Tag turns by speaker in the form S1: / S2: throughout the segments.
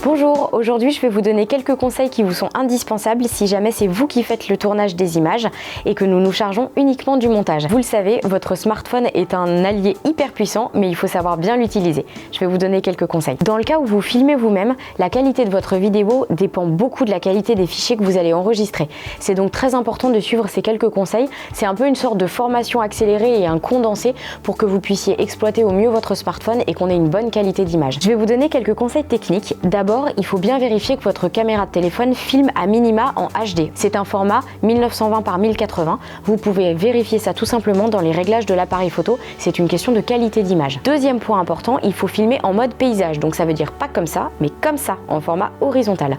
S1: Bonjour, aujourd'hui je vais vous donner quelques conseils qui vous sont indispensables si jamais c'est vous qui faites le tournage des images et que nous nous chargeons uniquement du montage. Vous le savez, votre smartphone est un allié hyper puissant, mais il faut savoir bien l'utiliser. Je vais vous donner quelques conseils. Dans le cas où vous filmez vous-même, la qualité de votre vidéo dépend beaucoup de la qualité des fichiers que vous allez enregistrer. C'est donc très important de suivre ces quelques conseils. C'est un peu une sorte de formation accélérée et un condensé pour que vous puissiez exploiter au mieux votre smartphone et qu'on ait une bonne qualité d'image. Je vais vous donner quelques conseils techniques. D'abord, il faut bien vérifier que votre caméra de téléphone filme à minima en HD. C'est un format 1920 par 1080. Vous pouvez vérifier ça tout simplement dans les réglages de l'appareil photo. C'est une question de qualité d'image. Deuxième point important, il faut filmer en mode paysage. Donc ça veut dire pas comme ça, mais comme ça, en format horizontal.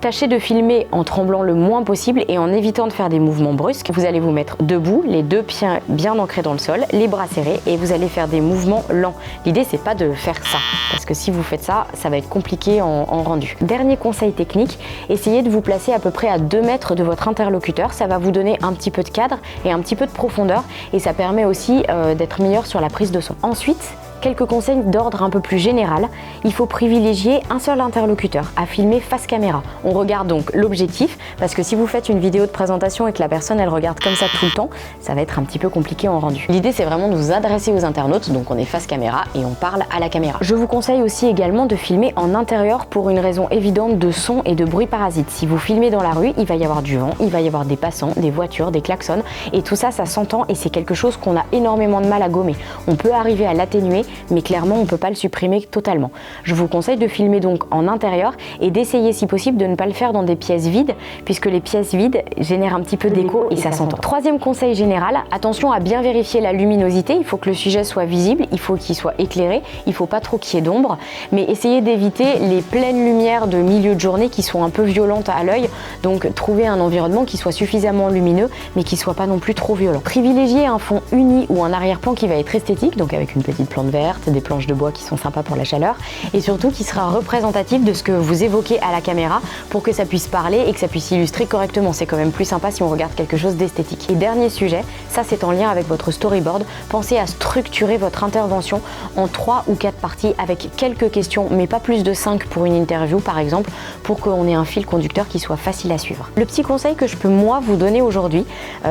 S1: Tâchez de filmer en tremblant le moins possible et en évitant de faire des mouvements brusques. Vous allez vous mettre debout, les deux pieds bien ancrés dans le sol, les bras serrés et vous allez faire des mouvements lents. L'idée, c'est pas de faire ça, parce que si vous faites ça, ça va être compliqué en rendu. Dernier conseil technique, essayez de vous placer à peu près à 2 mètres de votre interlocuteur. Ça va vous donner un petit peu de cadre et un petit peu de profondeur et ça permet aussi d'être meilleur sur la prise de son. Ensuite, quelques conseils d'ordre un peu plus général. Il faut privilégier un seul interlocuteur, à filmer face caméra. On regarde donc l'objectif, parce que si vous faites une vidéo de présentation et que la personne elle regarde comme ça tout le temps, ça va être un petit peu compliqué en rendu. L'idée c'est vraiment de vous adresser aux internautes, donc on est face caméra et on parle à la caméra. Je vous conseille aussi également de filmer en intérieur pour une raison évidente de son et de bruit parasite. Si vous filmez dans la rue, il va y avoir du vent, il va y avoir des passants, des voitures, des klaxons, et tout ça, ça s'entend et c'est quelque chose qu'on a énormément de mal à gommer. On peut arriver à l'atténuer, mais clairement on ne peut pas le supprimer totalement. Je vous conseille de filmer donc en intérieur et d'essayer si possible de ne pas le faire dans des pièces vides, puisque les pièces vides génèrent un petit peu d'écho et ça s'entend. Troisième conseil général, attention à bien vérifier la luminosité. Il faut que le sujet soit visible, il faut qu'il soit éclairé, il ne faut pas trop qu'il y ait d'ombre, mais essayez d'éviter les pleines lumières de milieu de journée qui sont un peu violentes à l'œil, donc trouvez un environnement qui soit suffisamment lumineux mais qui ne soit pas non plus trop violent. Privilégiez un fond uni ou un arrière-plan qui va être esthétique, donc avec une petite plante verte, des planches de bois qui sont sympas pour la chaleur et surtout qui sera représentatif de ce que vous évoquez à la caméra pour que ça puisse parler et que ça puisse illustrer correctement. C'est quand même plus sympa si on regarde quelque chose d'esthétique. Et dernier sujet, ça c'est en lien avec votre storyboard, pensez à structurer votre intervention en 3 ou 4 parties avec quelques questions, mais pas plus de 5 pour une interview par exemple, pour qu'on ait un fil conducteur qui soit facile à suivre. Le petit conseil que je peux moi vous donner aujourd'hui,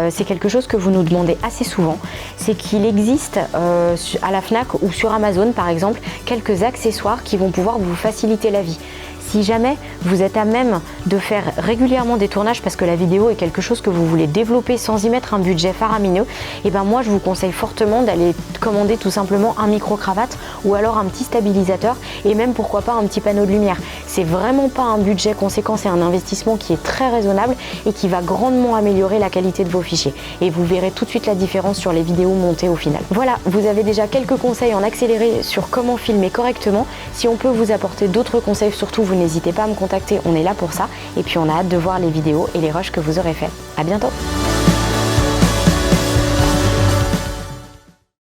S1: c'est quelque chose que vous nous demandez assez souvent, c'est qu'il existe à la Fnac ou sur Amazon par exemple, quelques accessoires qui vont pouvoir vous faciliter la vie. Si jamais vous êtes à même de faire régulièrement des tournages parce que la vidéo est quelque chose que vous voulez développer sans y mettre un budget faramineux, et ben moi je vous conseille fortement d'aller commander tout simplement un micro-cravate ou alors un petit stabilisateur et même pourquoi pas un petit panneau de lumière. C'est vraiment pas un budget conséquent, c'est un investissement qui est très raisonnable et qui va grandement améliorer la qualité de vos fichiers. Et vous verrez tout de suite la différence sur les vidéos montées au final. Voilà, vous avez déjà quelques conseils en accéléré sur comment filmer correctement. Si on peut vous apporter d'autres conseils, surtout vous n'hésitez pas à me contacter, on est là pour ça. Et puis on a hâte de voir les vidéos et les rushs que vous aurez fait. À bientôt!